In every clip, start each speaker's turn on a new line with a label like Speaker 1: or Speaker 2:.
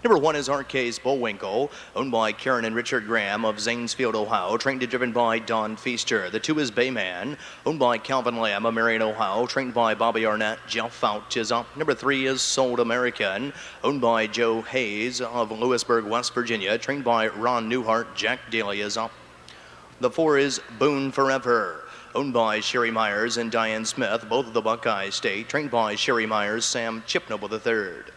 Speaker 1: Number 1 is Arcades Bullwinkle, owned by Karen and Richard Graham of Zanesfield, Ohio, trained and driven by Don Feaster. The 2 is Bayman, owned by Calvin Lamb of Marion, Ohio, trained by Bobby Arnett. Jeff Fout is up. Number 3 is Sold American, owned by Joe Hayes of Lewisburg, West Virginia, trained by Ron Newhart. Jack Daly is up. The 4 is Boone Forever, owned by Sherry Myers and Diane Smith, both of the Buckeye State, trained by Sherry Myers, Sam Chipnoble III.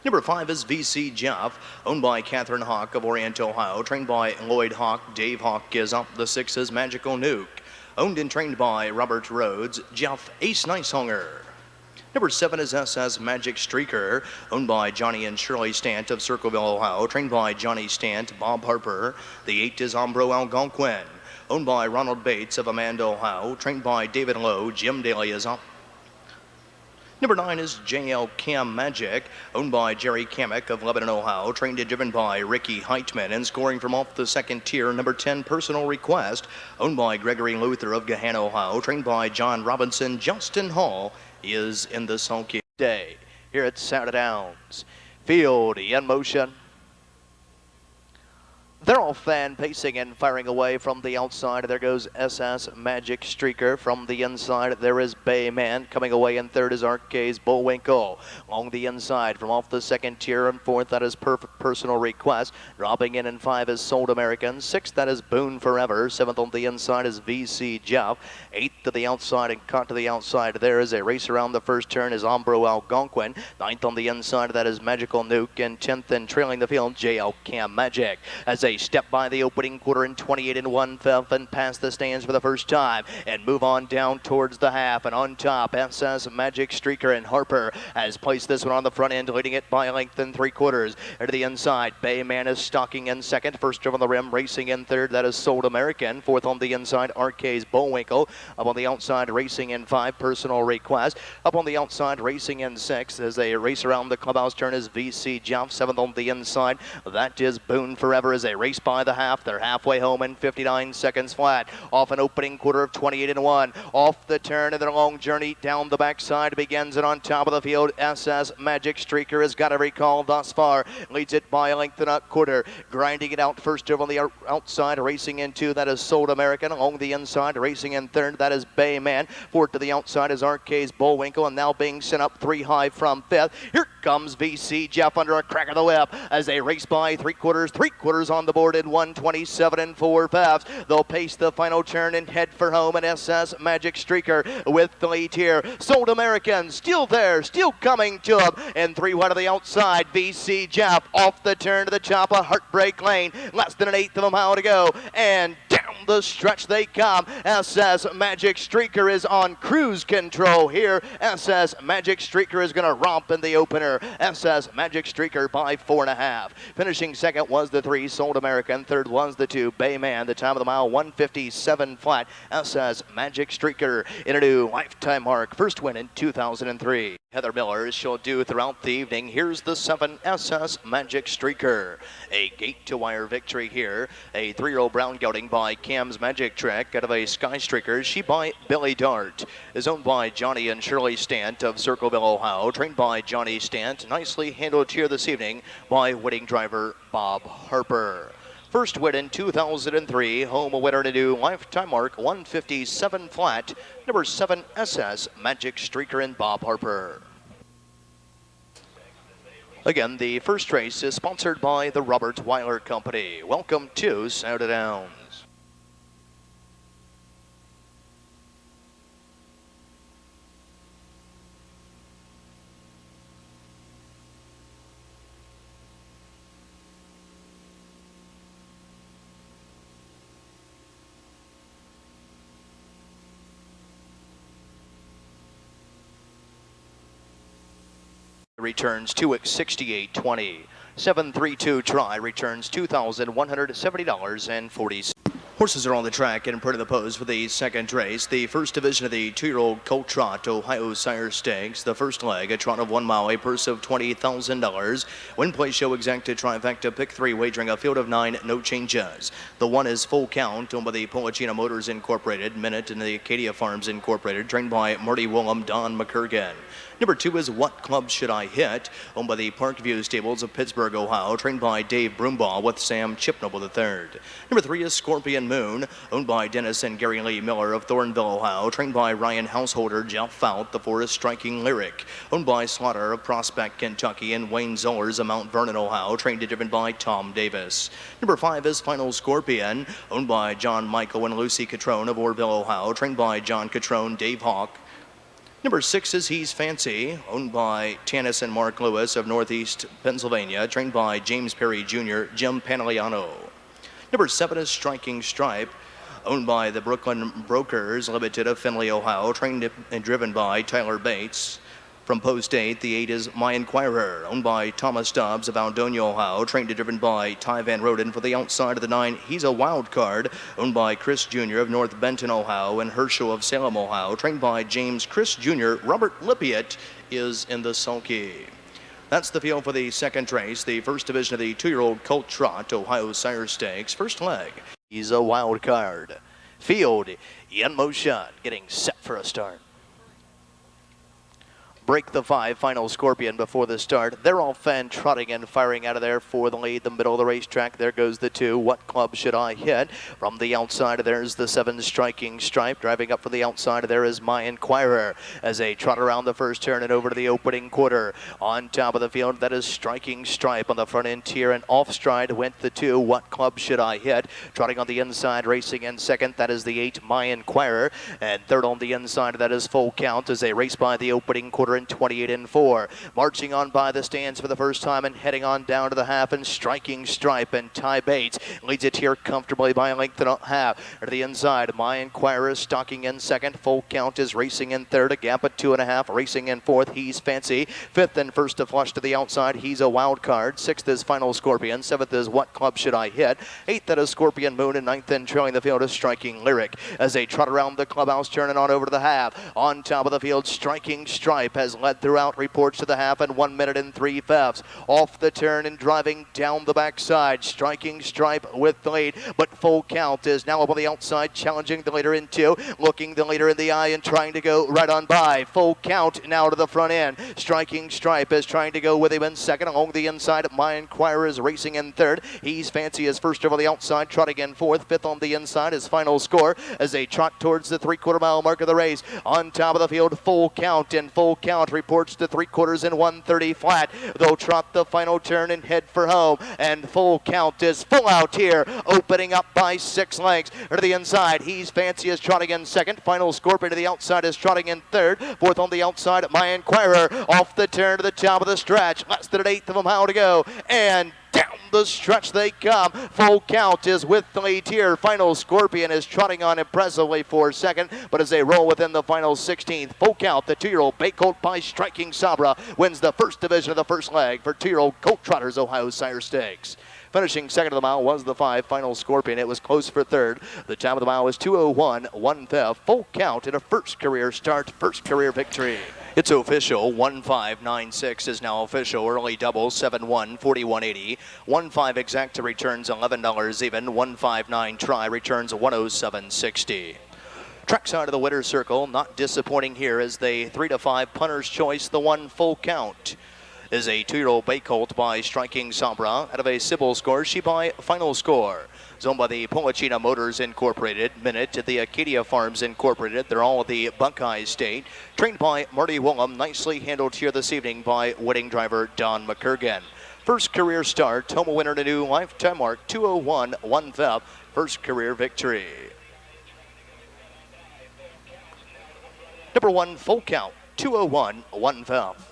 Speaker 1: Number 5 is VC Jeff, owned by Catherine Hawk of Orient, Ohio, trained by Lloyd Hawk. Dave Hawk is up. The 6 is Magical Nuke, owned and trained by Robert Rhodes. Jeff Ace Nicehonger. Number 7 is SS Magic Streaker, owned by Johnny and Shirley Stant of Circleville, Ohio, trained by Johnny Stant, Bob Harper. The 8 is Ombro Algonquin, owned by Ronald Bates of Amanda, Ohio, trained by David Lowe. Jim Daly is up. Number 9 is JL Cam Magic, owned by Jerry Kamek of Lebanon, Ohio, trained and driven by Ricky Heitman, and scoring from off the second tier. Number 10, Personal Request, owned by Gregory Luther of Gahanna, Ohio, trained by John Robinson. Justin Hall is in the sulky day here at Scioto Downs. Field in motion. They're all fan pacing and firing away from the outside. There goes SS Magic Streaker. From the inside, there is Bayman. Coming away in third is Arcades Bullwinkle. Along the inside, from off the second tier and fourth, that is Perfect Personal Request. Dropping in 5 is Sold American. Sixth, that is Boone Forever. Seventh on the inside is VC Jeff. Eighth to the outside and caught to the outside. There is a race around the first turn is Ombro Algonquin. Ninth on the inside, that is Magical Nuke. And 10th and trailing the field, JL Cam Magic. As a step by the opening quarter in 28 and 1/5 and past the stands for the first time and move on down towards the half. And on top, SS Magic Streaker and Harper has placed this one on the front end, leading it by a length and 3/4. To the inside, Bayman is stalking in second. First on the rim, racing in third, that is Sold American. Fourth on the inside, Arcades Bullwinkle. Up on the outside, racing in 5, Personal Request. Up on the outside, racing in 6 as they race around the clubhouse turn is VC Jeff. Seventh on the inside, that is Boone Forever as they race by the half. They're halfway home in 59 seconds flat. Off an opening quarter of 28 and 1. Off the turn, and their long journey down the backside begins, and on top of the field, SS Magic Streaker has got every call thus far. Leads it by a length and a quarter. Grinding it out first over on the outside, racing in 2, that is Sold American. Along the inside, racing in third, that is Bayman. Fourth to the outside is Arcades Bullwinkle, and now being sent up 3 high from 5th. Here comes VC Jeff under a crack of the whip as they race by 3/4 on the board in 1:27 and 4/5. They'll pace the final turn and head for home, and SS Magic Streaker with the lead here. Sold American still there, still coming to him, and 3 wide to the outside. VC Jeff off the turn to the top of Heartbreak Lane. Less than an eighth of a mile to go, and down the stretch they come. SS Magic Streaker is on cruise control here. SS Magic Streaker is going to romp in the opener. SS Magic Streaker by 4.5. Finishing second was the 3, Sold American. Third was the 2, Bayman. The time of the mile, 1:57 flat. SS Magic Streaker in a new lifetime mark. First win in 2003. Heather Miller, she'll do throughout the evening. Here's the 7, SS Magic Streaker. A gate-to-wire victory here. A 3-year-old brown gelding by Cam's Magic Trick out of a Sky Streaker. She by Billy Dart. Is owned by Johnny and Shirley Stant of Circleville, Ohio. Trained by Johnny Stant. Nicely handled here this evening by winning driver Bob Harper. First win in 2003, home winner to new lifetime mark, 1:57 flat. Number 7, SS Magic Streaker and Bob Harper. Again, the first race is sponsored by the Robert Weiler Company. Welcome to Scioto Downs. Returns 2:68.20. 732 try returns $2,170.40. Horses are on the track and in front of the pose for the second race. The first division of the 2-year-old Colt Trot Ohio Sire Stakes. The first leg, a trot of 1 mile, a purse of $20,000. Win, play, show, exacta, trifecta, pick 3, wagering a field of 9, no changes. The 1 is Full Count, owned by the Polachina Motors Incorporated, Minute, and the Acadia Farms Incorporated, trained by Marty Willem, Don McCurgan. Number 2 is What Club Should I Hit? Owned by the Parkview Stables of Pittsburgh, Ohio, trained by Dave Broombaugh with Sam Chipnoble III. Number 3 is Scorpion Moon, owned by Dennis and Gary Lee Miller of Thornville, Ohio, trained by Ryan Householder, Jeff Fout, the 4 is Striking Lyric, owned by Slaughter of Prospect, Kentucky, and Wayne Zollers of Mount Vernon, Ohio, trained and driven by Tom Davis. Number 5 is Final Scorpion, owned by John Michael and Lucy Catrone of Orville, Ohio, trained by John Catrone, Dave Hawk. Number 6 is He's Fancy, owned by Tanis and Mark Lewis of Northeast Pennsylvania, trained by James Perry Jr., Jim Panigliano. Number 7 is Striking Stripe, owned by the Brooklyn Brokers Limited of Findlay, Ohio, trained and driven by Tyler Bates. From Post 8, the 8 is My Inquirer, owned by Thomas Stubbs of Aldonia, Ohio, trained and driven by Ty Van Roden. For the outside of the 9, He's a Wild Card, owned by Chris Jr. of North Benton, Ohio, and Herschel of Salem, Ohio, trained by James Chris Jr. Robert Lippiett is in the sulky. That's the field for the second race, the first division of the 2-year-old Colt Trot Ohio Sire Stakes. First leg, He's a Wild Card. Field in motion, getting set for a start. Break the 5, Final Scorpion before the start. They're all fan trotting and firing out of there for the lead, the middle of the racetrack. There goes the 2, What Club Should I Hit? From the outside, there's the 7, Striking Stripe. Driving up from the outside, there is My Inquirer as they trot around the first turn and over to the opening quarter. On top of the field, that is Striking Stripe on the front end tier, and off stride went the 2, What Club Should I Hit? Trotting on the inside, racing in second, that is the 8, My Inquirer. And third on the inside, that is Full Count as they race by the opening quarter in 28 and 4. Marching on by the stands for the first time and heading on down to the half, and Striking Stripe and Ty Bates leads it here comfortably by a length and a half. To the inside, My Inquirer is stalking in second. Full Count is racing in third, a gap of 2.5. Racing in fourth, He's Fancy. Fifth and first to flush to the outside, He's a Wild Card. Sixth is Final Scorpion. Seventh is What Club Should I Hit? Eighth, that is Scorpion Moon. And ninth and trailing the field is Striking Lyric as they trot around the clubhouse, turning on over to the half. On top of the field, Striking Stripe has led throughout, reports to the half in 1 minute and 3/5. Off the turn and driving down the backside, Striking Stripe with the lead, but Full Count is now up on the outside, challenging the leader in 2, looking the leader in the eye and trying to go right on by. Full Count now to the front end. Striking Stripe is trying to go with him in second. Along the inside, My Inquirer is racing in third. He's Fancy is first over the outside, trotting in fourth. Fifth on the inside is Final Score as they trot towards the 3/4 mile mark of the race. On top of the field, Full Count, and Full Count reports to 3/4 in 1:30 flat. They'll trot the final turn and head for home, and Full Count is full out here, opening up by 6 lengths. To the inside, He's Fancy is trotting in second. Final Scorpion to the outside is trotting in third. Fourth on the outside, My Inquirer off the turn to the top of the stretch. Less than an eighth of a mile to go, and down the stretch they come. Full Count is with the lead here. Final Scorpion is trotting on impressively for second, but as they roll within the final 16th, Full Count, the 2-year-old bay colt by Striking Sabra, wins the first division of the first leg for 2-year-old Colt Trotters Ohio Sire Stakes. Finishing second of the mile was the 5, Final Scorpion. It was close for third. The time of the mile was 2:01 1/5. Full Count in a first career start, first career victory. It's official. 1596 is now official. Early double 71 4180. 15 exacta returns $11 even. 159 try returns 107.60. Trackside of the winner's circle, not disappointing here as the 3-5 punter's choice. The 1 Full Count is a 2-year-old bay colt by Striking Sabra out of a Sybil score. She by Final Score. It's owned by the Polachina Motors Incorporated, Minute at the Acadia Farms Incorporated. They're all at the Buckeye State. Trained by Marty Willem, nicely handled here this evening by wedding driver Don McCurgan. First career start, home winner to new lifetime mark, 2:01 1/5. First career victory. Number 1 Full Count, 2:01 1/5.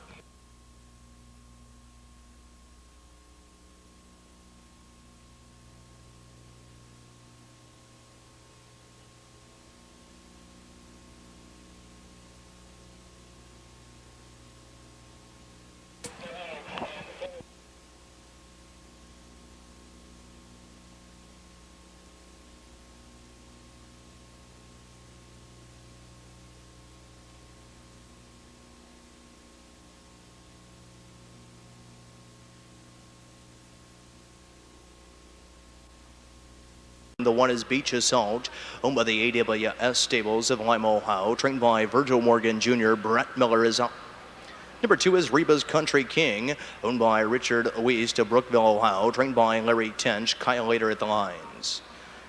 Speaker 1: The 1 is Beach Assault, owned by the AWS Stables of Lima, Ohio. Trained by Virgil Morgan Jr. Brett Miller is up. Number 2 is Reba's Country King, owned by Richard Weiss of Brookville, Ohio, trained by Larry Tench. Kyle later at the lines.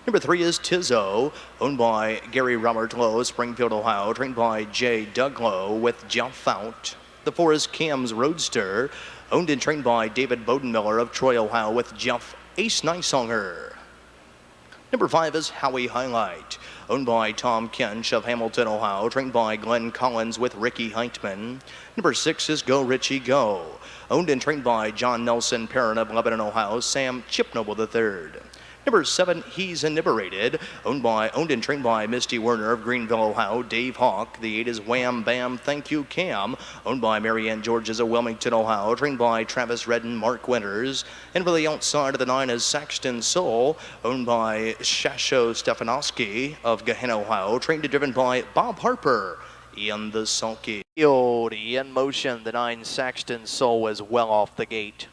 Speaker 1: Number 3 is Tizzo, owned by Gary Robert Lowe, Springfield, Ohio, trained by J. Doug Lowe with Jeff Fout. The 4 is Cam's Roadster, owned and trained by David Bodenmiller of Troy, Ohio, with Jeff Ace Nicesonger. Number 5 is Howie Highlight, owned by Tom Kench of Hamilton, Ohio, trained by Glenn Collins with Ricky Heitman. Number 6 is Go Richie Go, owned and trained by John Nelson Perrin of Lebanon, Ohio, Sam Chipnoble III. Number 7, He's Inebriated, owned and trained by Misty Werner of Greenville, Ohio, Dave Hawk. The 8 is Wham Bam Thank You Cam, owned by Marianne Georges of Wilmington, Ohio, trained by Travis Redden, Mark Winters. And for the outside of the 9 is Saxton Soul, owned by Shasho Stefanowski of Gehenna, Ohio, trained and driven by Bob Harper. Ian the Sulky. In motion, the 9 Saxton Soul is well off the gate.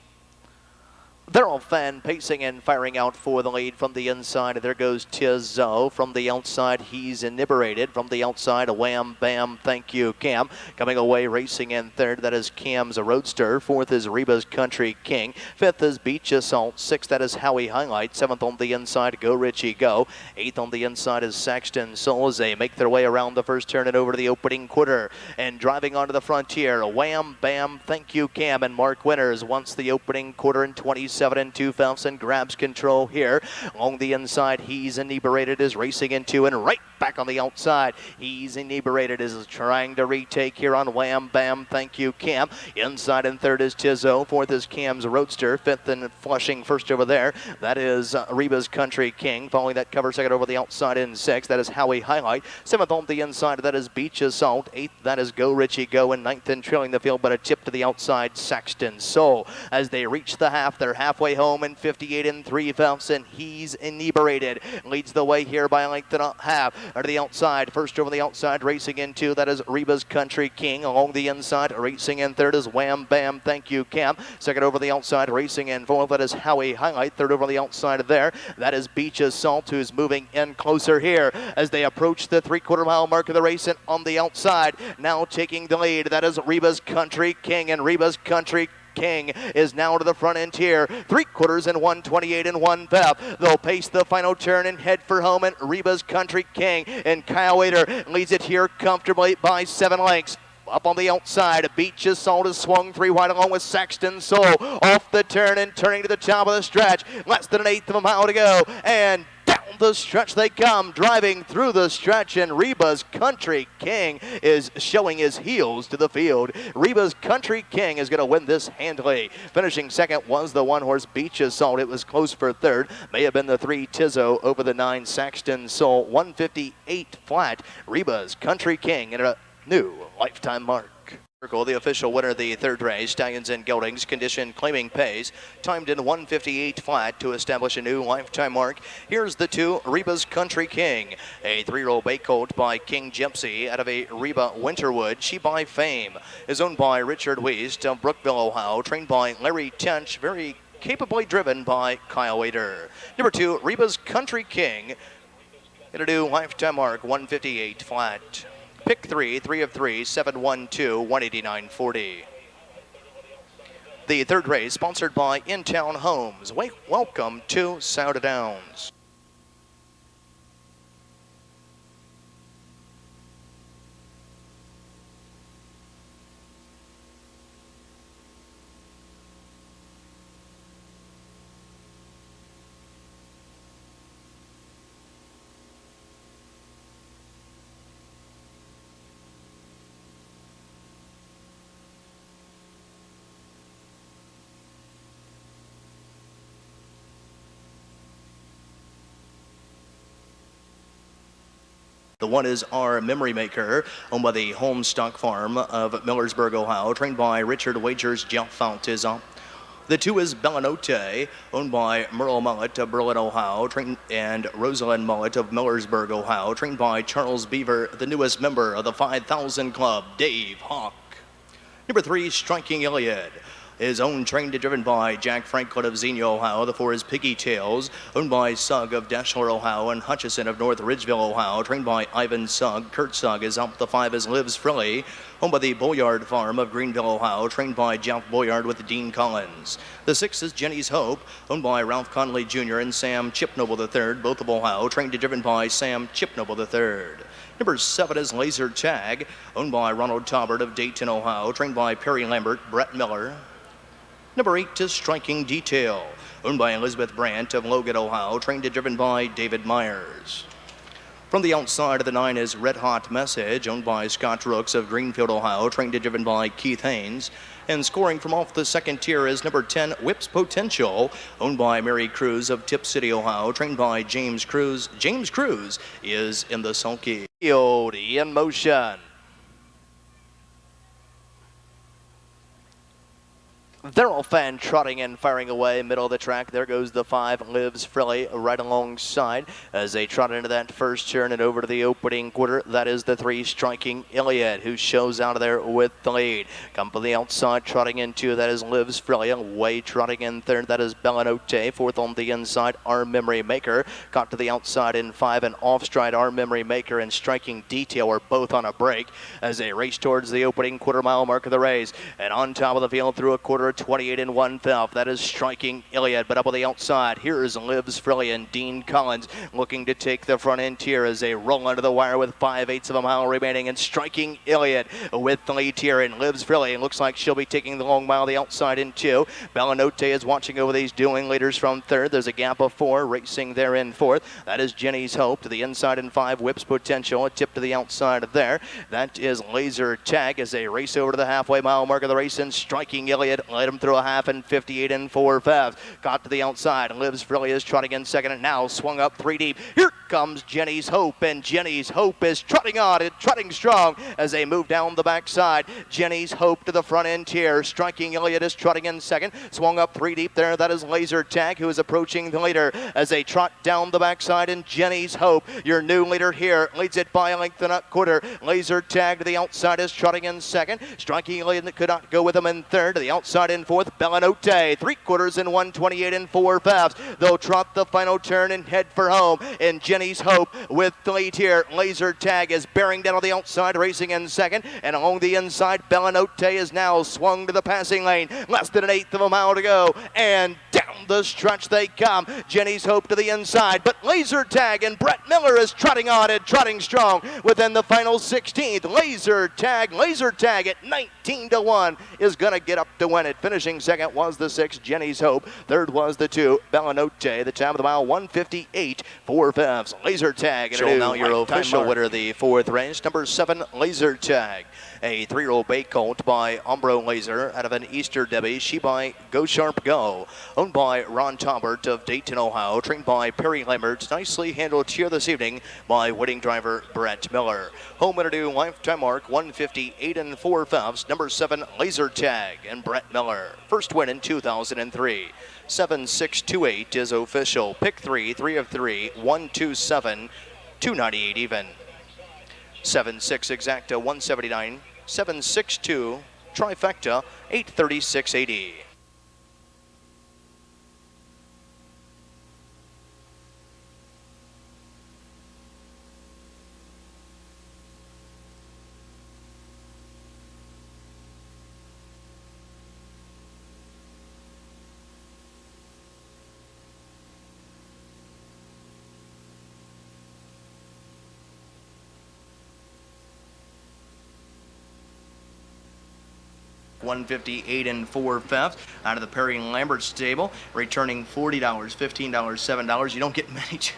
Speaker 1: They're all fan pacing and firing out for the lead from the inside. There goes Tizzo. From the outside, He's Inebriated. From the outside, Wham Bam Thank You Cam. Coming away, racing in third, that is Cam's Roadster. Fourth is Reba's Country King. Fifth is Beach Assault. Sixth, that is Howie Highlight. Seventh on the inside, Go Richie Go. Eighth on the inside is Saxton Soul as they make their way around the first turn and over to the opening quarter. And driving onto the frontier, Wham Bam Thank You Cam and Mark Winters once the opening quarter in 27 and 2/5 and grabs control here. Along the inside, He's Inebriated is racing into and right back on the outside. He's Inebriated is trying to retake here on Wham Bam Thank You Cam. Inside and third is Tizzo. Fourth is Cam's Roadster. Fifth and Flushing first over there. That is Reba's Country King. Following that cover second over the outside in sixth. That is Howie Highlight. Seventh on the inside. That is Beach Assault. Eighth, that is Go Richie Go. And ninth and trailing the field, but a tip to the outside, Saxton Soul. As they reach the half, they're halfway home in 58 and 3/5, and He's Inebriated leads the way here by a length and a half. To the outside, first over the outside, racing into, that is Reba's Country King. Along the inside, racing in third is Wham Bam Thank You Cam. Second over the outside, racing in fourth, that is Howie Highlight. Third over the outside there, that is Beach Assault, who's moving in closer here as they approach the 3/4 mile mark of the race. And on the outside, now taking the lead, that is Reba's Country King, and Reba's Country King is now to the front end here. 3/4 and 1:28 and 1/5. They'll pace the final turn and head for home, and Reba's Country King and Kyle Wader leads it here comfortably by 7 lengths. Up on the outside, Beach Assault is swung 3 wide along with Saxton Soul. Off the turn and turning to the top of the stretch. Less than 1/8 of a mile to go. And down the stretch they come, driving through the stretch, and Reba's Country King is showing his heels to the field. Reba's Country King is going to win this handily. Finishing second was the 1-horse Beach Assault. It was close for third. May have been the 3 Tizzo over the 9 Saxton Soul. 158 flat. Reba's Country King in a new lifetime mark. The official winner of the third race, Stallions and Geldings, condition claiming pace, timed in 158 flat to establish a new lifetime mark. Here's the 2, Reba's Country King, a 3-year-old bay colt by King Gypsy out of a Reba Winterwood. She by Fame is owned by Richard Weiss of Brookville, Ohio, trained by Larry Tench, very capably driven by Kyle Wader. Number 2, Reba's Country King, in a new lifetime mark, 158 flat. Pick 3, 3 of 3, 712, 189.40. The third race, sponsored by In Town Homes. Welcome to Scioto Downs. The 1 is Our Memory Maker, owned by the Home Stock Farm of Millersburg, Ohio, trained by Richard Wagers. Jeff Fount is up. The 2 is Bellanote, owned by Merle Mullet of Berlin, Ohio, and Rosalind Mullet of Millersburg, Ohio, trained by Charles Beaver, the newest member of the 5,000 Club, Dave Hawk. Number 3, Striking Iliad, is owned, trained, and driven by Jack Franklin of Xenia, Ohio. The 4 is Piggy Tails, owned by Sugg of Dashler, Ohio, and Hutchison of North Ridgeville, Ohio, trained by Ivan Sugg. Kurt Sugg is up. The 5 is Lives Frilly, owned by the Boyard Farm of Greenville, Ohio, trained by Jeff Boyard with Dean Collins. The 6 is Jenny's Hope, owned by Ralph Conley Jr. and Sam Chipnoble III, both of Ohio, trained and driven by Sam Chipnoble III. Number 7 is Laser Tag, owned by Ronald Taubert of Dayton, Ohio, trained by Perry Lambert, Brett Miller. Number 8 is Striking Detail, owned by Elizabeth Brandt of Logan, Ohio, trained and driven by David Myers. From the outside of the 9 is Red Hot Message, owned by Scott Rooks of Greenfield, Ohio, trained and driven by Keith Haynes. And scoring from off the second tier is number 10, Whips Potential, owned by Mary Cruz of Tip City, Ohio, trained by James Cruz. James Cruz is in the sulky. Scioto in motion. They're all fan trotting and firing away, middle of the track. There goes the 5, Lives Frilly, right alongside as they trot into that first turn and over to the opening quarter. That is the 3, Striking Iliad, who shows out of there with the lead. Come from the outside, trotting into, that is Lives Frilly. Away trotting in third, that is Bellanote. Fourth on the inside, Our Memory Maker. Got to the outside in 5, and off stride, Our Memory Maker and Striking Detail are both on a break as they race towards the opening quarter-mile mark of the race. And on top of the field through a quarter, 28 and 1/5. That is Striking Iliad, but up on the outside, here's Lives Frilly and Dean Collins looking to take the front end tier as they roll under the wire with 5/8 of a mile remaining. And Striking Iliad with the lead tier, and Lives Frilly looks like she'll be taking the long mile the outside in 2. Bellanote is watching over these dueling leaders from third. There's a gap of 4 racing there in fourth. That is Jenny's Hope to the inside in 5, Whips Potential, a tip to the outside of there. That is Laser Tag as they race over to the halfway mile mark of the race, and Striking Iliad led them through a half in 58 and 4/5. Got to the outside. Lives Frilly is trotting in second and now swung up 3 deep. Here comes Jenny's Hope, and Jenny's Hope is trotting on and trotting strong as they move down the backside. Jenny's Hope to the front end tier. Striking Iliad is trotting in second. Swung up 3 deep there. That is Laser Tag, who is approaching the leader as they trot down the backside. And Jenny's Hope, your new leader here, leads it by a length and a quarter. Laser Tag to the outside is trotting in second. Striking Iliad could not go with them in third. To the outside in fourth, Bellanote, 3/4 in 1:28 and 4/5. They'll trot the final turn and head for home. And Jenny's Hope with the lead here. Laser Tag is bearing down on the outside, racing in second. And along the inside, Bellanote is now swung to the passing lane. Less than 1/8 of a mile to go. And down the stretch they come. Jenny's Hope to the inside. But Laser Tag and Brett Miller is trotting on and trotting strong within the final 16th. Laser Tag at 19 to 1 is going to get up to win it. Finishing second was the 6, Jenny's Hope. Third was the 2, Bellanote. The time of the mile, 1:58, 4/5. Laser Tag. And now your official winner of the 4th race, number 7, Laser Tag. A 3-year-old bay colt by Umbro Laser out of an Easter Debbie. She by Go Sharp Go. Owned by Ron Taubert of Dayton, Ohio. Trained by Perry Lambert. Nicely handled here this evening by winning driver Brett Miller. Home winner to lifetime mark, 1:58 and 4/5. Number 7, Laser Tag and Brett Miller. First win in 2003. 7628 is official. Pick 3, 3 of 3, 127, 298 even. 7-6 exacta, 179, 7-6-2 trifecta, 836.80. $158 and 4/5 out of the Perry Lambert stable, returning $40, $15, $7. You don't get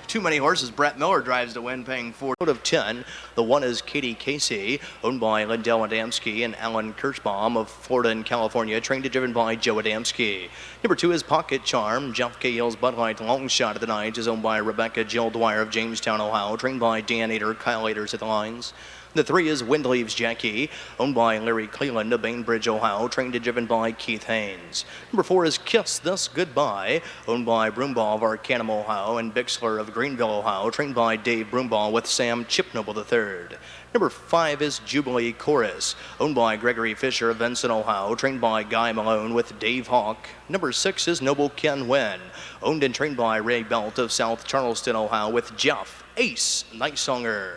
Speaker 1: too many horses. Brett Miller drives to win, paying 4 out of 10. The 1 is Katie Casey, owned by Lindell Adamski and Alan Kirschbaum of Florida and California, trained and driven by Joe Adamski. Number 2 is Pocket Charm. Jeff Cahill's Bud Light Long Shot of the Night is owned by Rebecca Jill Dwyer of Jamestown, Ohio, trained by Dan Ader, Kyle Aders at the lines. The 3 is Windleaves Jackie, owned by Larry Cleland of Bainbridge, Ohio, trained and driven by Keith Haynes. Number 4 is Kiss This Goodbye, owned by Broomball of Arcanum, Ohio, and Bixler of Greenville, Ohio, trained by Dave Broomball with Sam Chipnoble III. Number 5 is Jubilee Chorus, owned by Gregory Fisher of Vincent, Ohio, trained by Guy Malone with Dave Hawk. Number 6 is Noble Ken Wen, owned and trained by Ray Belt of South Charleston, Ohio, with Jeff Ace Nightsonger.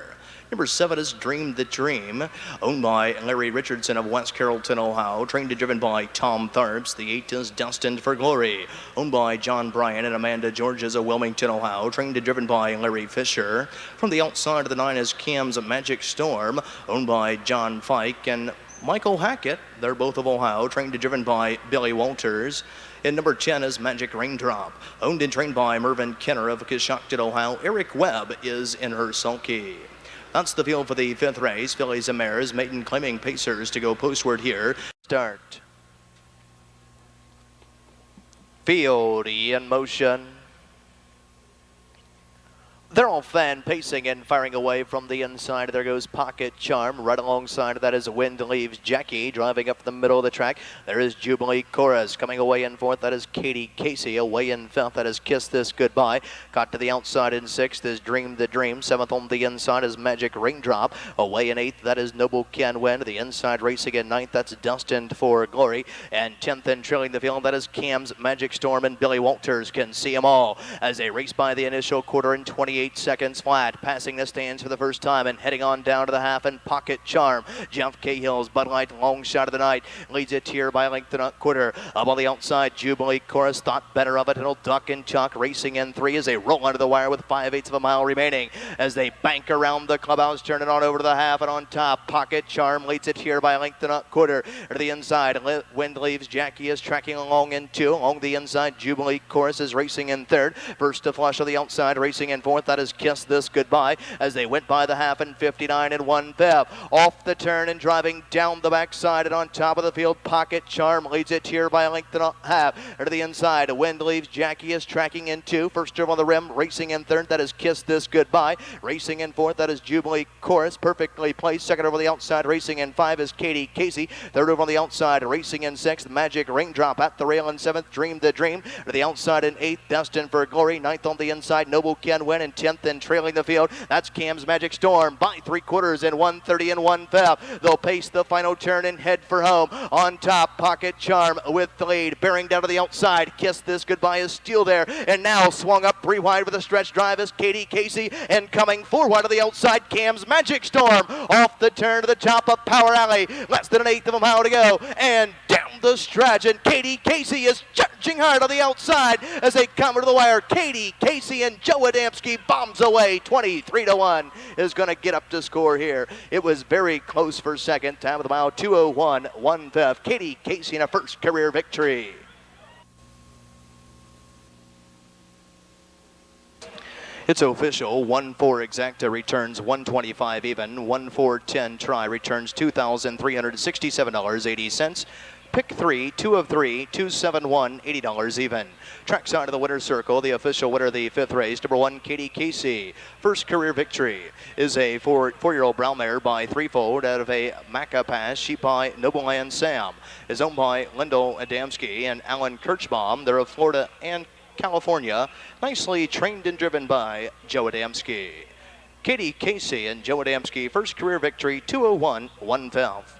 Speaker 1: Number 7 is Dream the Dream, owned by Larry Richardson of West Carrollton, Ohio, trained and driven by Tom Tharps. The 8 is Destined for Glory, owned by John Bryan and Amanda Georges of Wilmington, Ohio, trained and driven by Larry Fisher. From the outside of the 9 is Cam's Magic Storm, owned by John Fike and Michael Hackett. They're both of Ohio, trained and driven by Billy Walters. And number 10 is Magic Raindrop, owned and trained by Mervyn Kenner of Coshocton, Ohio. Eric Webb is in her sulky. That's the field for the 5th race. Fillies and Mares, maiden claiming pacers to go postward here. Start. Field in motion. They're all fan pacing and firing away from the inside. There goes Pocket Charm. Right alongside of that is Windleaves Jackie driving up the middle of the track. There is Jubilee Chorus coming away in 4th. That is Katie Casey. Away in 5th. That is Kiss This Goodbye. Caught to the outside in 6th is Dream the Dream. 7th on the inside is Magic Raindrop. Away in 8th. That is Noble Can Win. The inside racing in 9th. That's Destined for Glory. And 10th and trailing the field. That is Cam's Magic Storm, and Billy Walters can see them all as they race by the initial quarter in 28 seconds flat, passing the stands for the first time and heading on down to the half. And Pocket Charm, Jeff Cahill's Bud Light long shot of the night, leads it here by a length and a quarter. Up on the outside, Jubilee Chorus thought better of it. It'll duck and chuck, racing in 3 as they roll under the wire with 5/8 of a mile remaining as they bank around the clubhouse, turning on over to the half. And on top, Pocket Charm leads it here by a length and a quarter. To the inside, Windleaves Jackie is tracking along in 2. Along the inside, Jubilee Chorus is racing in 3rd. First to flush on the outside, racing in 4th. That is Kiss This Goodbye as they went by the half in 59 and 1/5. Off the turn and driving down the backside and on top of the field, Pocket Charm leads it here by a length and a half. To the inside, Windleaves Jackie is tracking in 2. First over on the rim, racing in 3rd. That is Kiss This Goodbye. Racing in 4th. That is Jubilee Chorus, perfectly placed. Second over the outside, racing in 5 is Katie Casey. Third over on the outside, racing in 6th, Magic Raindrop. At the rail in 7th, Dream the Dream. To the outside in 8th, Destined for Glory. 9th on the inside, Noble Can Win. And 10th and trailing the field, that's Cam's Magic Storm by 3/4 in 1:30 and 1/5. They'll pace the final turn and head for home. On top, Pocket Charm with the lead, bearing down to the outside. Kiss This Goodbye is still there, and now swung up 3 wide with a stretch drive is Katie Casey, and coming 4 wide to the outside, Cam's Magic Storm. Off the turn to the top of Power Alley, less than an 1/8 of a mile to go, and down the stretch, and Katie Casey is charging hard on the outside as they come to the wire. Katie Casey and Joe Adamski bombs away. 23 to 1 is going to get up to score here. It was very close for second. Time of the mile, 2:01 1/5. Katie Casey in a first career victory. It's official. 1-4 exacta returns 125 even. 1-4-10 try returns $2,367.80. Pick 3, 2 of 3, 271, $80 even. Trackside of the winner's circle, the official winner of the 5th race, number 1, Katie Casey. First career victory is a four-year-old brown mare by Threefold out of a Maca Pass. Sheep by Nobleland Sam is owned by Lyndall Adamski and Alan Kirchbaum. They're of Florida and California. Nicely trained and driven by Joe Adamski. Katie Casey and Joe Adamski, first career victory, 2:01 1/5.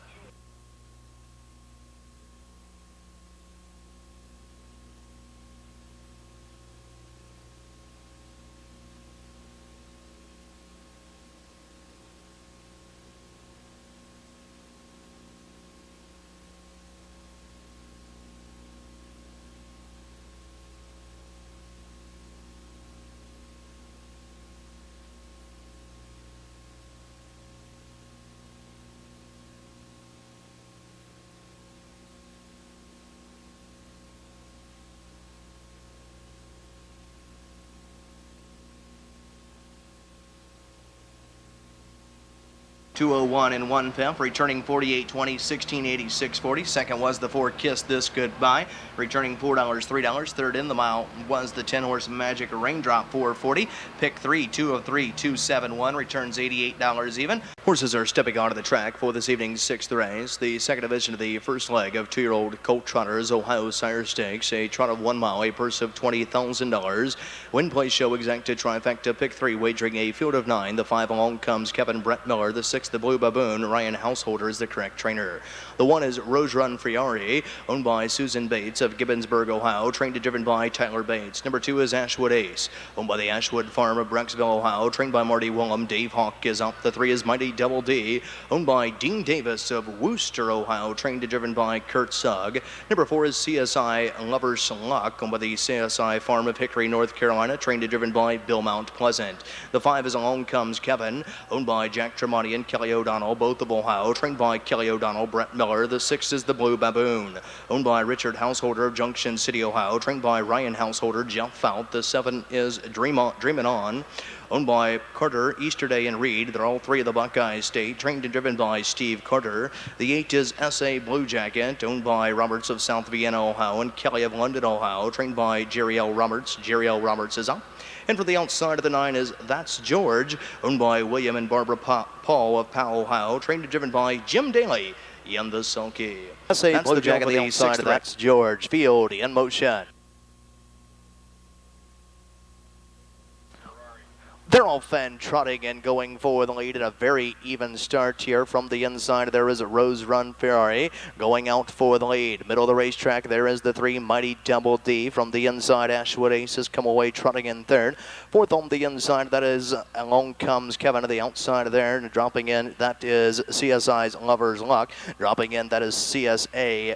Speaker 1: $201 and 1/5, returning 48.20, 16.86.40. Second was the 4 Kiss This Goodbye, returning $4, $3. Third in the mile was the 10-horse Magic Raindrop, $4.40. Pick 3, 2 of 3, 271, returns $88 even. Horses are stepping onto the track for this evening's sixth race, the second division of the first leg of two-year-old colt trotters Ohio Sire Stakes, a trot of 1 mile, a purse of $20,000. Win, place, show, exacta, trifecta, pick 3, wagering a field of 9. The 5 along comes Kevin Brett Miller. The 6, the Blue Baboon. Ryan Householder is the correct trainer. The 1 is Rose Run Friari, owned by Susan Bates of Gibbonsburg, Ohio, trained and driven by Tyler Bates. Number 2 is Ashwood Ace, owned by the Ashwood Farm of Brecksville, Ohio, trained by Marty Willem. Dave Hawk is up. The 3 is Mighty Double D, owned by Dean Davis of Wooster, Ohio, trained and driven by Kurt Sugg. Number 4 is CSI Lover's Luck, owned by the CSI Farm of Hickory, North Carolina, trained and driven by Bill Mount Pleasant. The 5 is Along Comes Kevin, owned by Jack Tremonti and Kelly O'Donnell, both of Ohio, trained by Kelly O'Donnell, Brett Miller. The 6 is the Blue Baboon, owned by Richard Householder of Junction City, Ohio, trained by Ryan Householder, Jeff Fout. The 7 is Dreamin' On, owned by Carter, Easterday, and Reed. They're all 3 of the Buckeyes State, trained and driven by Steve Carter. The 8 is S.A. Blue Jacket, owned by Roberts of South Vienna, Ohio, and Kelly of London, Ohio, trained by Jerry L. Roberts. Jerry L. Roberts is up. And for the outside of the 9 is That's George, owned by William and Barbara Paul of Powell, Ohio, trained and driven by Jim Daly in the sulky. S.A. Blue Jacket on the outside of That's George. Field in motion. They're all fan trotting and going for the lead in a very even start here. From the inside, there is a Rose Run Ferrari going out for the lead. Middle of the racetrack, there is the 3 Mighty Double D. From the inside, Ashwood Ace has come away trotting in third. Fourth on the inside, that is Along Comes Kevin to the outside there. And dropping in, that is CSI's Lover's Luck. Dropping in, that is CA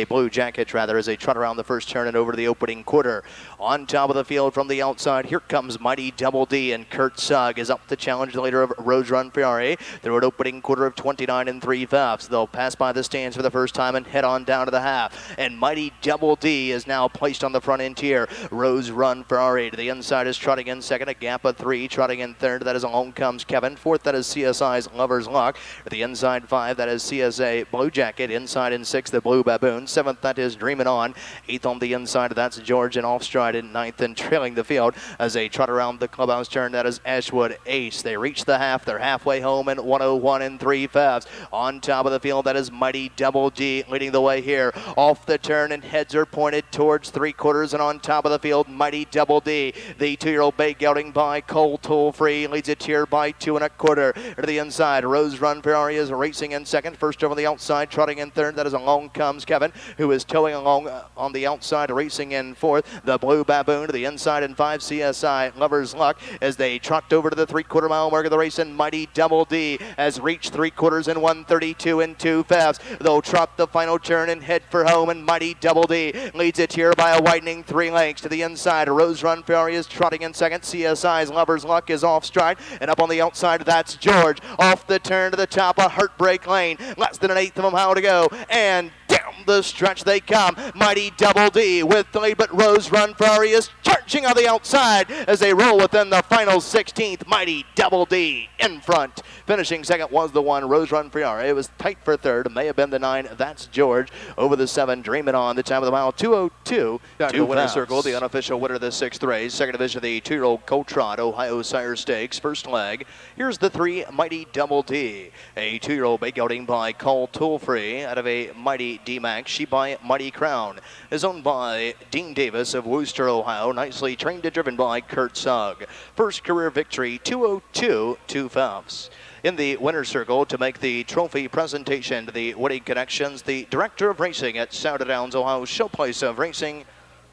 Speaker 1: Blue Jacket, rather, as they trot around the first turn and over to the opening quarter. On top of the field from the outside, here comes Mighty Double D, and Kurt Sugg is up to challenge the leader of Rose Run Ferrari through an opening quarter of 29 3/5. They'll pass by the stands for the first time and head on down to the half. And Mighty Double D is now placed on the front end here. Rose Run Ferrari to the inside is trotting in second, a gap of 3. Trotting in third, that is Along Comes Kevin. Fourth, that is CSI's Lover's Luck. To the inside 5, that is CSA Blue Jacket. Inside in 6, the Blue Baboon. 7th, that is Dreamin' On. 8th on the inside, that's George, and off stride in 9th and trailing the field as they trot around the clubhouse turn. That is Ashwood Ace. They reach the half. They're halfway home in 101 3/5. On top of the field, that is Mighty Double D leading the way here. Off the turn, and heads are pointed towards 3/4, and on top of the field, Mighty Double D. The 2-year-old bay gelding by Cole Toll Free leads it here by 2 1/4. To the inside, Rose Run Ferrari is racing in second. First over the outside, trotting in third, that is Along Comes Kevin, who is towing along on the outside, racing in fourth. The Blue Baboon to the inside in 5, CSI Lover's Luck, as they trot over to the 3/4 mile mark of the race, and Mighty Double D has reached 3/4 in 132 2/5. They'll trot the final turn and head for home, and Mighty Double D leads it here by a widening 3 lengths. To the inside, Rose Run Ferrari is trotting in second. CSI's Lover's Luck is off stride, and up on the outside, that's George. Off the turn to the top of Heartbreak Lane, less than an eighth of a mile to go, and down the stretch they come. Mighty Double D with the lead, but Rose Run Ferrari is charging on the outside as they roll within the final 16th. Mighty Double D in front. Finishing second was the 1, Rose Run Ferrari. It was tight for third. May have been the 9, that's George. Over the 7, Dreamin' On. The time of the mile, 2:02. Back to the winner's circle, the unofficial winner of the 6th race. Second division of the 2-year-old Colt Trot Ohio Sire Stakes. First leg. Here's the 3, Mighty Double D. A 2-year-old bay gelding by Cole Tollfree out of a Mighty D-Max. She by Mighty Crown is owned by Dean Davis of Wooster, Ohio. Nicely trained and driven by Kurt Sugg. First career victory, 2:02 2/5. In the winner's circle to make the trophy presentation to the winning connections, the director of racing at Scioto Downs, Ohio Showplace of Racing,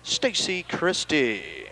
Speaker 1: Stacy Christie.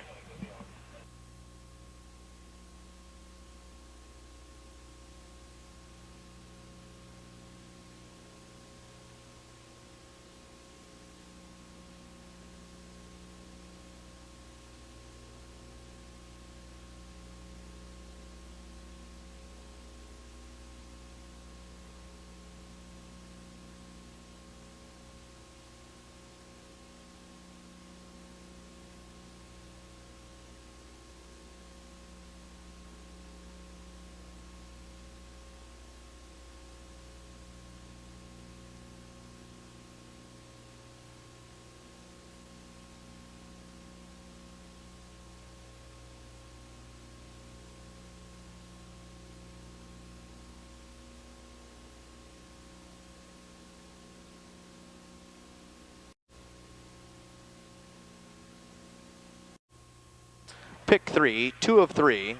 Speaker 1: Pick 3, 2 of 3,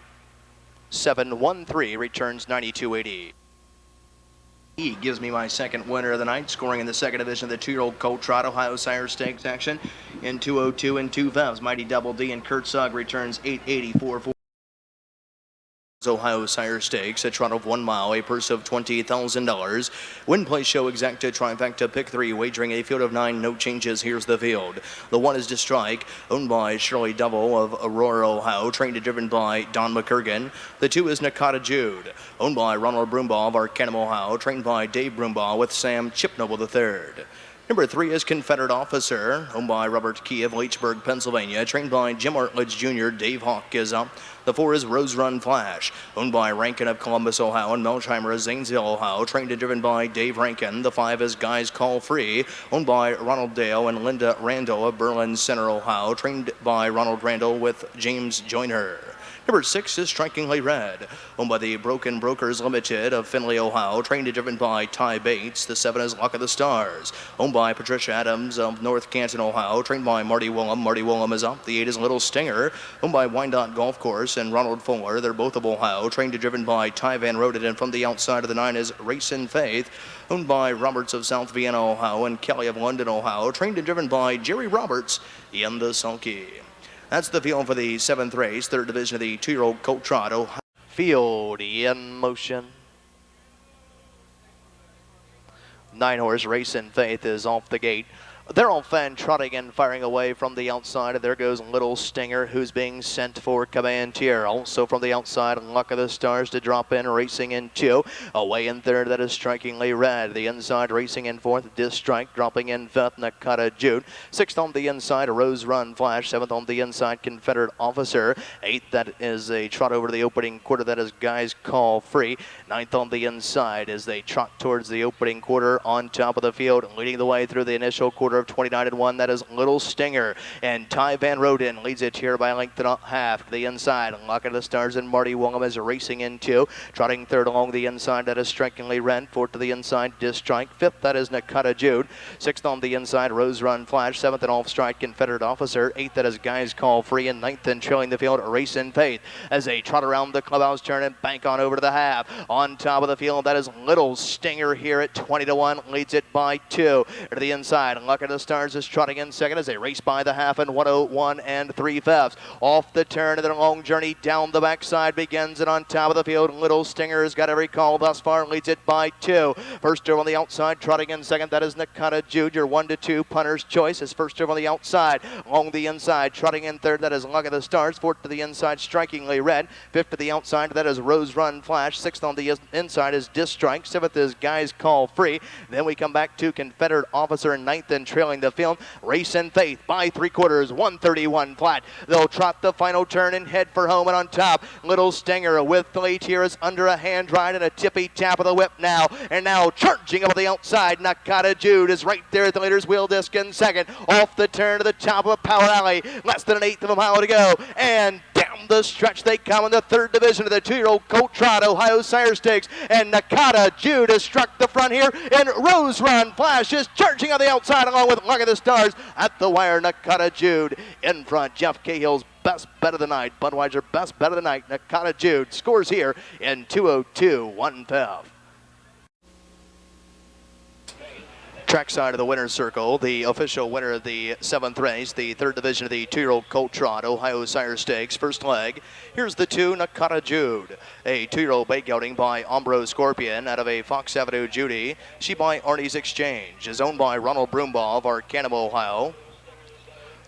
Speaker 1: 7-1-3, returns 92.80. He gives me my second winner of the night, scoring in the second division of the 2-year-old Colt Trot Ohio Sire Stakes action in 202 and 2 fevs. Mighty Double D and Kurt Sugg returns 884. Ohio Sire Stakes, a trot of 1 mile, a purse of $20,000. Win, play, show, exacta, trifecta, pick 3, wagering a field of 9, no changes. Here's the field. The 1 is To Strike, owned by Shirley Double of Aurora, Ohio, trained and driven by Don McCurgan. The 2 is Nakata Jude, owned by Ronald Broombaugh of Arcanum, Ohio, trained by Dave Broombaugh with Sam Chipnoble III. Number 3 is Confederate Officer, owned by Robert Key of Leechburg, Pennsylvania, trained by Jim Artledge Jr. Dave Hawk is up. The 4 is Rose Run Flash, owned by Rankin of Columbus, Ohio, and Melchheimer of Zanesville, Ohio, trained and driven by Dave Rankin. The 5 is Guys Call Free, owned by Ronald Dale and Linda Randall of Berlin Center, Ohio, trained by Ronald Randall with James Joyner. Number 6 is Strikingly Red, owned by the Broken Brokers Limited of Findlay, Ohio, trained and driven by Ty Bates. The 7 is Luck of the Stars, owned by Patricia Adams of North Canton, Ohio, trained by Marty Willem. Marty Willem is up. The 8 is Little Stinger, owned by Wyandotte Golf Course and Ronald Fuller. They're both of Ohio, trained and driven by Ty Van Roden. And from the outside of the 9 is Race in Faith, owned by Roberts of South Vienna, Ohio, and Kelly of London, Ohio, trained and driven by Jerry Roberts in the sulky. That's the field for the 7th race, 3rd division of the 2-year-old Colt Trot. Field in motion. 9-horse Race in Faith is off the gate. They're all fan trotting and firing away from the outside. There goes Little Stinger, who's being sent for Commandeer. Also from the outside, Luck of the Stars to drop in, racing in 2. Away in 3rd, that is Strikingly Red. The inside racing in 4th, Distrike, dropping in 5th, Nakata Jude. 6th on the inside, Rose Run Flash. 7th on the inside, Confederate Officer. 8th, that is a trot over the opening quarter, that is Guys Call Free. 9th on the inside as they trot towards the opening quarter on top of the field, leading the way through the initial quarter of 29 and 1. That is Little Stinger, and Ty Van Roden leads it here by a length and a half to the inside. Luck of the Stars and Marty Willem is racing in 2. Trotting 3rd along the inside, that is Strikingly Red. 4th to the inside, Distrike. 5th, that is Nakata Jude. 6th on the inside, Rose Run Flash. 7th and off strike, Confederate Officer. 8th, that is Guys Call Free, and 9th and trailing the field, Race in Faith, as they trot around the clubhouse turn and bank on over to the half. On top of the field, that is Little Stinger here at 20 to 1, leads it by 2. To the inside, Luck of the Stars is trotting in 2nd as they race by the half in 101 and 3 fevs. Off the turn of their long journey down the backside begins, and on top of the field, Little Stinger has got every call thus far, leads it by 2. First over on the outside, trotting in 2nd, that is Nakata Jude, your 1 to 2 punter's choice, is first over on the outside. Along the inside, trotting in 3rd, that is Luck of the Stars. 4th to the inside, Strikingly Red. 5th to the outside, that is Rose Run Flash. 6th on the inside is Distrike. 7th is Guys Call Free. Then we come back to Confederate Officer in 9th and trailing the field, Race in Faith by 3/4, 131 flat. They'll trot the final turn and head for home, and on top, Little Stinger with the lead here is under a hand ride and a tippy tap of the whip now. And now charging up the outside, Nakata Jude is right there at the leader's wheel disc in 2nd. Off the turn to the top of a power alley, less than an 1/8 of a mile to go, and down the stretch they come in the 3rd division of the 2-year-old Colt Trot Ohio Sire Stakes. And Nakata Jude has struck the front here, and Rose Run Flash is charging on the outside along with Luck of the Stars at the wire. Nakata Jude in front. Jeff Cahill's best bet of the night, Budweiser best bet of the night. Nakata Jude scores here in 202 1 fev. Trackside of the winner's circle, the official winner of the 7th race, the 3rd division of the 2-year-old Colt Trot Ohio Sire Stakes. First leg, here's the 2, Nakata Jude, a 2-year-old bait gelding by Ombro Scorpion out of a Fox Avenue Judy. She by Arnie's Exchange, is owned by Ronald Broombaugh of Arcanum, Ohio.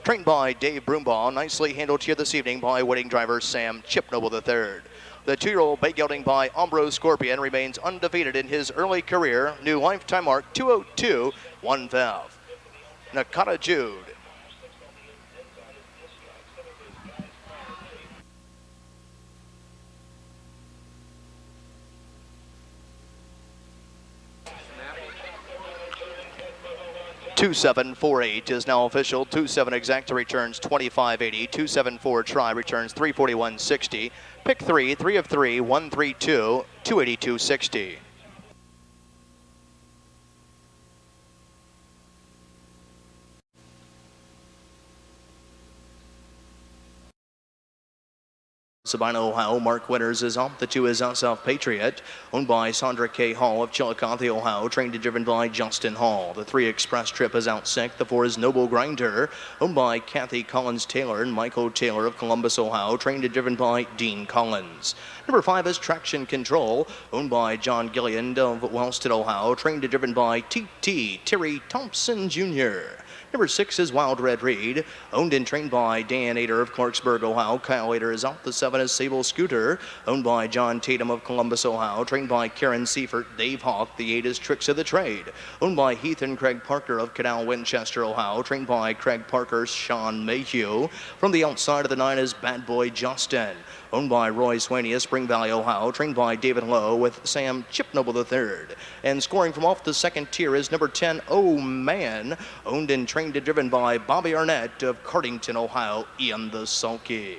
Speaker 1: Trained by Dave Broombaugh, nicely handled here this evening by wedding driver Sam Chipnoble III. The 2-year-old bait gelding by Ombro Scorpion remains undefeated in his early career. New lifetime mark 202 1 fev. Nakata Jude. $2,748 is now official. 2-7 exacta returns $25.80. 2-7-4 try returns $341.60. Pick 3, 3 of 3, 132, $282.60. Sabino, Ohio. Mark Winters is off. The 2 is SF Patriot, owned by Sandra K. Hall of Chillicothe, Ohio, trained and driven by Justin Hall. The 3 Express Trip is out 6th. The 4 is Noble Grinder, owned by Kathy Collins Taylor and Michael Taylor of Columbus, Ohio, trained and driven by Dean Collins. Number 5 is Traction Control, owned by John Gillian of Wellston, Ohio, trained and driven by T.T. Terry Thompson Jr. Number 6 is Wild Red Reed, owned and trained by Dan Ader of Clarksburg, Ohio. Kyle Ader is out. The 7 is Sable Scooter, owned by John Tatum of Columbus, Ohio, trained by Karen Seifert, Dave Hawk. The 8 is Tricks of the Trade, owned by Heath and Craig Parker of Canal, Winchester, Ohio, trained by Craig Parker, Sean Mayhew. From the outside of the 9 is Bad Boy Justin, owned by Roy Swaney of Spring Valley, Ohio, trained by David Lowe with Sam Chipnoble III. And scoring from off the second tier is number 10, Oh Man, owned and trained and driven by Bobby Arnett of Cardington, Ohio, Ian the Sulky.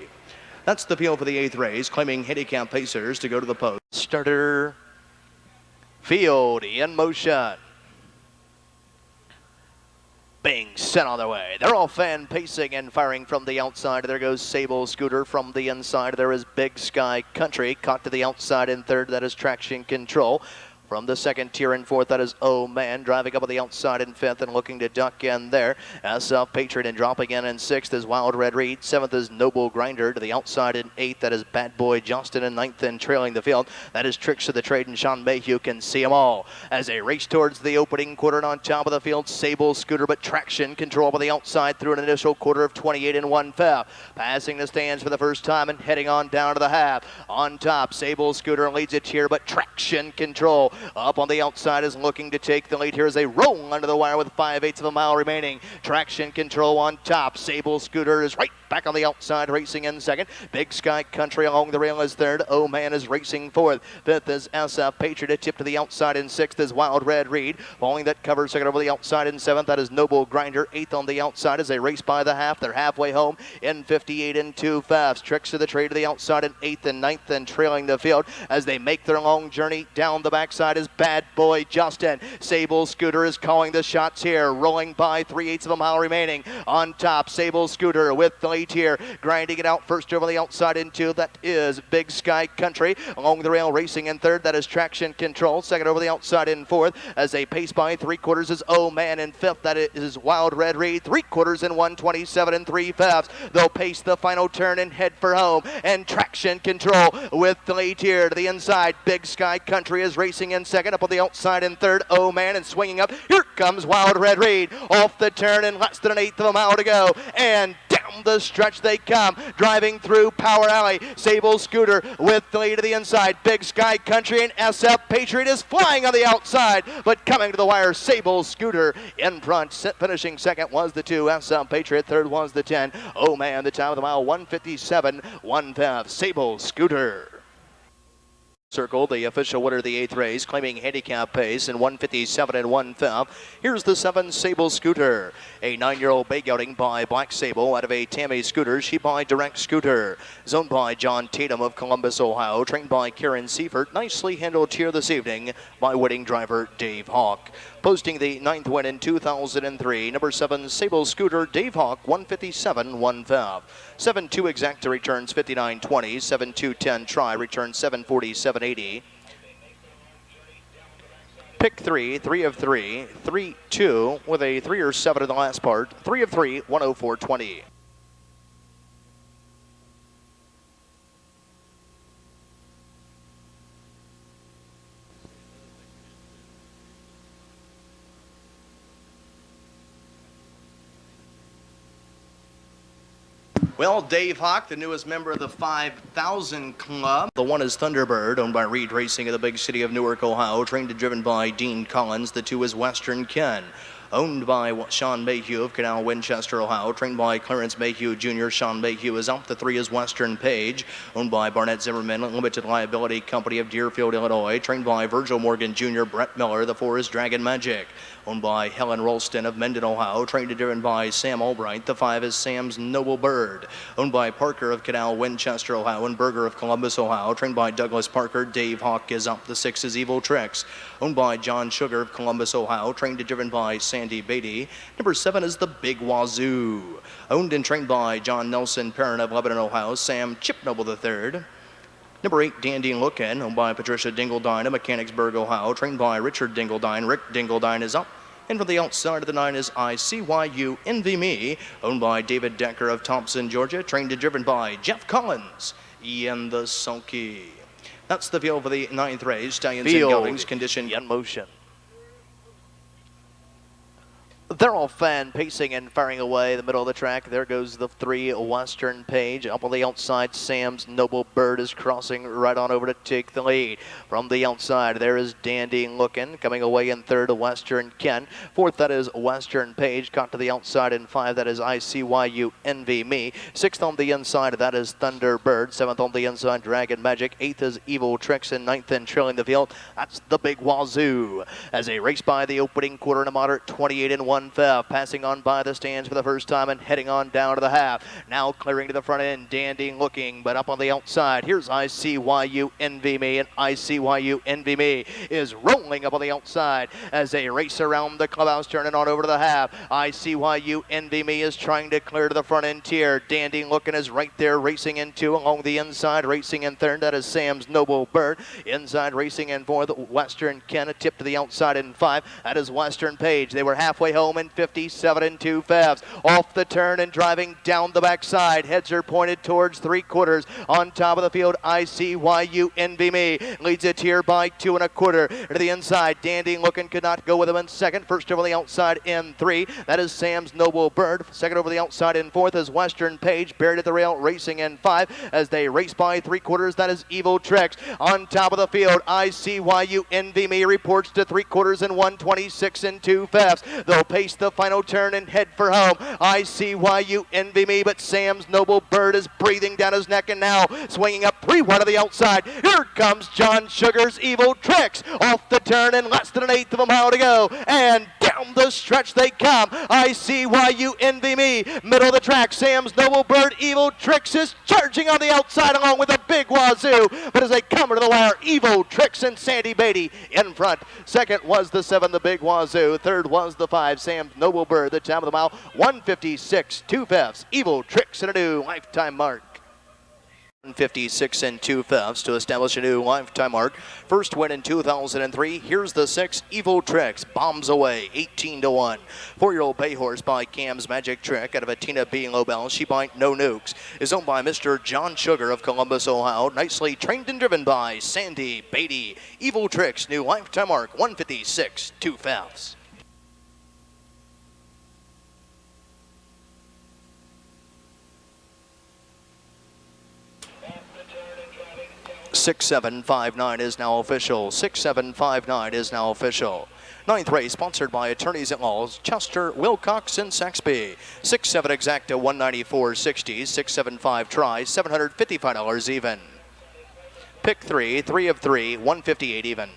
Speaker 1: That's the field for the 8th race, claiming handicap pacers to go to the post. Starter field in motion. Being set on their way. They're all fan pacing and firing from the outside. There goes Sable Scooter from the inside. There is Big Sky Country caught to the outside in 3rd. That is Traction Control. From the second tier in 4th, that is Oh Man, driving up on the outside in 5th and looking to duck in there. SF Patriot and dropping in 6th is Wild Red Reed. 7th is Noble Grinder to the outside in 8th. That is Bad Boy Justin in 9th and trailing the field. That is Tricks of the Trade, and Sean Mayhew can see them all as they race towards the opening quarter. And on top of the field, Sable Scooter, but Traction Control on the outside through an initial quarter of 28 and 1/5. Passing the stands for the first time and heading on down to the half. On top, Sable Scooter leads it here, but Traction Control up on the outside is looking to take the lead here as they roll under the wire with 5/8 of a mile remaining. Traction Control on top. Sable Scooter is right back on the outside, racing in 2nd. Big Sky Country along the rail is 3rd. Oh Man is racing 4th. 5th is SF Patriot. A tip to the outside in 6th is Wild Red Reed. Following that cover 2nd over the outside in 7th. That is Noble Grinder. 8th on the outside as they race by the half. They're halfway home in 58 and 2/5. Tricks of the Trade to the outside in 8th and 9th and trailing the field as they make their long journey. Down the backside is Bad Boy Justin. Sable Scooter is calling the shots here, rolling by 3/8 of a mile remaining. On top, Sable Scooter with the lead here, grinding it out first over the outside in 2. That is Big Sky Country. Along the rail racing in 3rd. That is Traction Control. 2nd over the outside in 4th as they pace by 3/4 is Oh Man in 5th. That is Wild Red Reed. 3/4 in 1:27 and 3/5. They'll pace the final turn and head for home. And Traction Control with the lead here to the inside. Big Sky Country is racing in 2nd. Up on the outside in 3rd, Oh Man, and swinging up. Here comes Wild Red Reed off the turn and less than 1/8 of a mile to go. And down the stretch they come, driving through Power Alley. Sable Scooter with the lead to the inside. Big Sky Country and SF Patriot is flying on the outside, but coming to the wire, Sable Scooter in front. Finishing 2nd was the 2, SF Patriot. 3rd was the 10. Oh Man, the time of the mile, 1:57, 1/5. Sable Scooter. Circle, the official winner of the 8th race, claiming handicap pace in 1:57 and 1/5. Here's the 7 Sable Scooter, a 9-year-old bay gelding by Black Sable out of a Tammy Scooter. She by Direct Scooter, zoned by John Tatum of Columbus, Ohio, trained by Karen Seifert. Nicely handled here this evening by winning driver Dave Hawk. Posting the 9th win in 2003, number 7 Sable Scooter, Dave Hawk, 1:57, 1/5. 7-2 exacta returns 59.20, 7-2-10 try returns 7:47.80. Pick 3, 3 of 3, 3-2 with a 3 or 7 in the last part, 3 of 3, 104.20. Well, Dave Hawk, the newest member of the 5,000 Club. The 1 is Thunderbird, owned by Reed Racing of the big city of Newark, Ohio, trained and driven by Dean Collins. The 2 is Western Ken, owned by Sean Mayhew of Canal, Winchester, Ohio, trained by Clarence Mayhew Jr. Sean Mayhew is up. The 3 is Western Page, owned by Barnett Zimmerman, Limited Liability Company of Deerfield, Illinois, trained by Virgil Morgan Jr. Brett Miller. The 4 is Dragon Magic, owned by Helen Rolston of Mendon, Ohio, trained and driven by Sam Albright. The 5 is Sam's Noble Bird, owned by Parker of Canal, Winchester, Ohio, and Berger of Columbus, Ohio, trained by Douglas Parker. Dave Hawk is up. The 6 is Evil Tricks, owned by John Sugar of Columbus, Ohio, trained and driven by Sam
Speaker 2: Sandy Beatty. Number 7 is the Big Wazoo, owned and trained by John Nelson, parent of Lebanon, Ohio, Sam Chip Noble III. Number 8, Dandy Lookin', owned by Patricia Dingledine of Mechanicsburg, Ohio, trained by Richard Dingledine. Rick Dingledine is up. And from the outside of the 9 is ICYU Envy Me, owned by David Decker of Thompson, Georgia, trained and driven by Jeff Collins, Ian the Sulky. That's the field for the 9th race. Stallions and Geldings condition
Speaker 1: in motion. They're all fan pacing and firing away the middle of the track. There goes the 3 Western Page. Up on the outside, Sam's Noble Bird is crossing right on over to take the lead. From the outside, there is Dandy Lookin'. Coming away in 3rd, Western Ken. 4th, that is Western Page. Caught to the outside in 5, that is ICYU Envy Me. 6th on the inside, that is Thunderbird. 7th on the inside, Dragon Magic. 8th is Evil Tricks. And 9th and trailing the field, that's the Big Wazoo. As they race by the opening quarter in a moderate 28 and 1 fifth, passing on by the stands for the first time and heading on down to the half. Now clearing to the front end, Dandy Looking, but up on the outside, here's ICYU Envy Me, and ICYU Envy Me is rolling up on the outside as they race around the clubhouse, turning on over to the half. ICYU Envy Me is trying to clear to the front end tier. Dandy Looking is right there racing in 2 along the inside, racing in 3rd, that is Sam's Noble Bird. Inside racing in 4th, Western Ken, a tip to the outside in 5, that is Western Page. They were halfway home in 57 and 2 fifths. Off the turn and driving down the backside. Heads are pointed towards 3/4. On top of the field, ICYU Envy Me leads it here by 2 1/4. To the inside, Dandy Looking could not go with him in 2nd. First over the outside in 3. That is Sam's Noble Bird. 2nd over the outside in 4th is Western Page. Buried at the rail, racing in 5. As they race by 3/4, that is Evil Tricks. On top of the field, ICYU Envy Me reports to 3/4 and 126 and 2 fifths. They'll pace the final turn and head for home. ICYU Envy Me, but Sam's Noble Bird is breathing down his neck and now swinging up 3-1 to the outside. Here comes John Sugar's Evil Tricks off the turn and less than 1/8 of a mile to go. And down the stretch they come. ICYU Envy Me, middle of the track. Sam's Noble Bird, Evil Tricks is charging on the outside along with a Big Wazoo. But as they come to the wire, Evil Tricks and Sandy Beatty in front. 2nd was the 7, the Big Wazoo. 3rd was the 5, Sam's Noble Bird. The time of the mile, 156 2 fifths. Evil Tricks in a new lifetime mark. 156 and 2 fifths to establish a new lifetime mark. First win in 2003. Here's the 6, Evil Tricks, bombs away 18 to 1. 4-year-old bay horse by Cam's Magic Trick out of a Tina B. Lobel. She by No Nukes is owned by Mr. John Sugar of Columbus, Ohio. Nicely trained and driven by Sandy Beatty. Evil Tricks, new lifetime mark, 156 2 fifths. 6759 is now official. 6759 is now official. 9th race sponsored by Attorneys at Laws, Chester, Wilcox, and Saxby. 6-7 exacta, 194.60. 675 try, $755 even. Pick 3, 3 of 3, 158 even.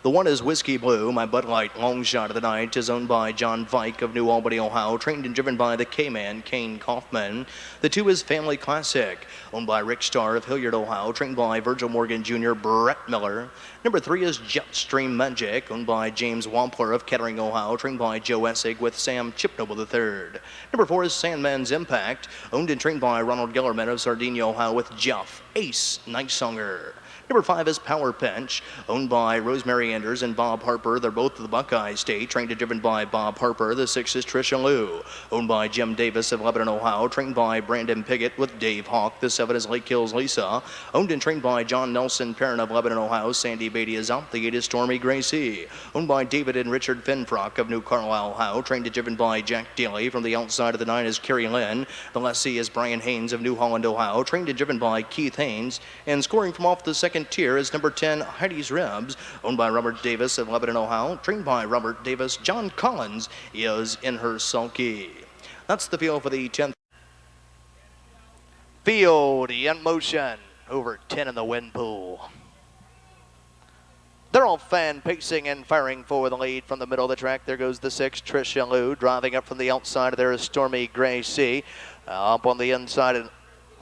Speaker 1: The 1 is Whiskey Blue. My Bud Light long shot of the night is owned by John Vike of New Albany, Ohio, trained and driven by the K-Man, Kane Kaufman. The 2 is Family Classic, owned by Rick Starr of Hilliard, Ohio, trained by Virgil Morgan Jr., Brett Miller. Number 3 is Jetstream Magic, owned by James Wampler of Kettering, Ohio, trained by Joe Essig with Sam Chipnoble III. Number 4 is Sandman's Impact, owned and trained by Ronald Gellerman of Sardinia, Ohio, with Jeff Ace Nightonger. Number 5 is Power Pinch, owned by Rosemary Anders and Bob Harper. They're both of the Buckeye State, trained and driven by Bob Harper. The 6 is Trisha Lou, owned by Jim Davis of Lebanon, Ohio, trained by Brandon Piggott with Dave Hawk. The 7 is Lake Hills Lisa, owned and trained by John Nelson, parent of Lebanon, Ohio. Sandy Beatty is out. The 8 is Stormy Gracie, owned by David and Richard Finfrock of New Carlisle, Ohio, trained and driven by Jack Daly. From the outside of the 9 is Kerry Lynn. The lessee is Brian Haynes of New Holland, Ohio, trained and driven by Keith Haynes. And scoring from off the second tier is number 10, Heidi's Rebs, owned by
Speaker 2: Robert Davis of Lebanon, Ohio. Trained by Robert Davis, John Collins is in her sulky. That's the field for the 10th.
Speaker 1: Field in motion. Over 10 in the wind pool. They're all fan pacing and firing for the lead from the middle of the track. There goes the 6, Tricia Liu. Driving up from the outside, there is Stormy Gray Sea. Up on the inside, a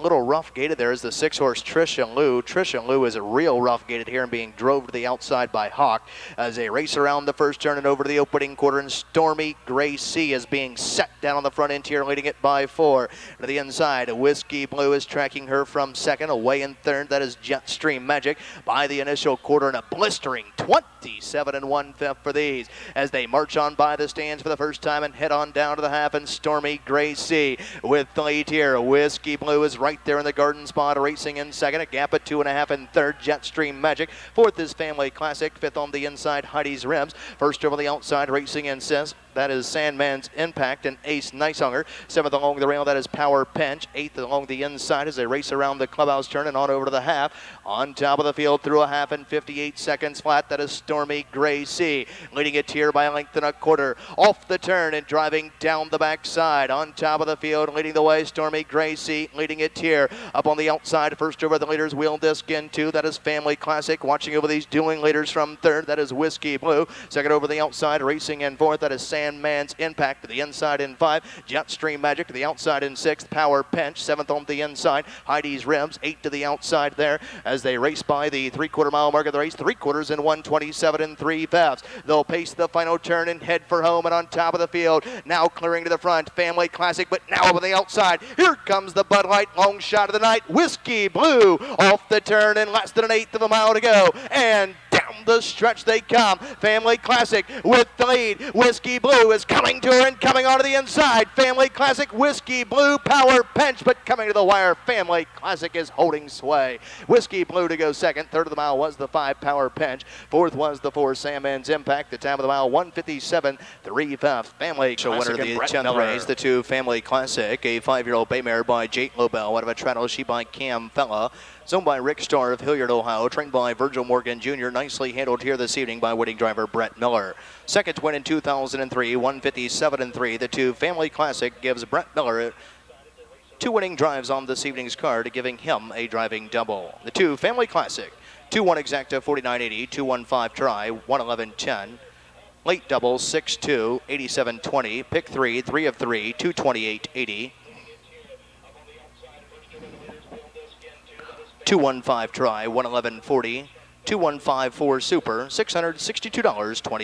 Speaker 1: little rough gated there is the 6-horse Tricia Liu. Tricia Liu is a real rough gated here and being drove to the outside by Hawk as they race around the first turn and over to the opening quarter. And Stormy Gray Sea is being set down on the front interior, leading it by 4. To the inside, Whiskey Blue is tracking her from second. Away in third, that is Jetstream Magic by the initial quarter, and a blistering 27 1/5 for these as they march on by the stands for the first time and head on down to the half. And Stormy Gray Sea with the lead here. Whiskey Blue is right there in the garden spot, racing in second. A gap at 2.5 in third, Jetstream Magic. Fourth is Family Classic. Fifth on the inside, Heidi's Rims. First over the outside, racing in sixth. That is Sandman's Impact and Ace Nicehunger. Seventh along the rail, that is Power Pinch. Eighth along the inside as they race around the clubhouse turn and on over to the half. On top of the field through a half in 58 seconds flat, that is Stormy Gray Sea. Leading it here by a length and a quarter. Off the turn and driving down the backside. On top of the field, leading the way, Stormy Gray Sea. Leading it here. Up on the outside, first over the leaders, Wheel Disc in 2. That is Family Classic. Watching over these dueling leaders from third, that is Whiskey Blue. Second over the outside, racing in fourth, that is Sandman's Impact. To the inside in 5, Jetstream Magic. To the outside in 6th, Power Pinch. 7th on the inside, Heidi's Rims. 8 to the outside there as they race by the 3/4 mile mark of the race. 3/4 in 1:27 3/5. They'll pace the final turn and head for home. And on top of the field, now clearing to the front, Family Classic, but now over the outside. Here comes the Bud Light long shot of the night. Whiskey Blue off the turn and less than 1/8 of a mile to go. And down the stretch they come. Family Classic with the lead. Whiskey Blue is coming to her and coming onto the inside. Family Classic, Whiskey Blue, Power Pinch, but coming to the wire. Family Classic is holding sway. Whiskey Blue to go second. Third of the mile was the 5, Power Pinch. Fourth was the 4, Sandman's Impact. The time of the mile, 1:57 3/5. Family So
Speaker 2: Classic
Speaker 1: winner of the
Speaker 2: Brett
Speaker 1: 10th
Speaker 2: Miller.
Speaker 1: race, the 2 Family Classic, a 5-year-old bay mare by Jake Lobel out of a Traddle, she by Cam Fella. Owned by Rick Starr of Hilliard, Ohio. Trained by Virgil Morgan Jr. Nicely handled here this evening by winning driver Brett Miller. Second win in 2003, 1:57 3. The 2 Family Classic gives Brett Miller 2 winning drives on this evening's card, giving him a driving double. The 2 Family Classic, 2-1 exacta 49.80, 2-1-5 try 1:11.10. Late double 6-2 87.20. Pick 3 3 of 3 228.80. 2-1-5 try 111.40. 2-1-5-4 super $662.20.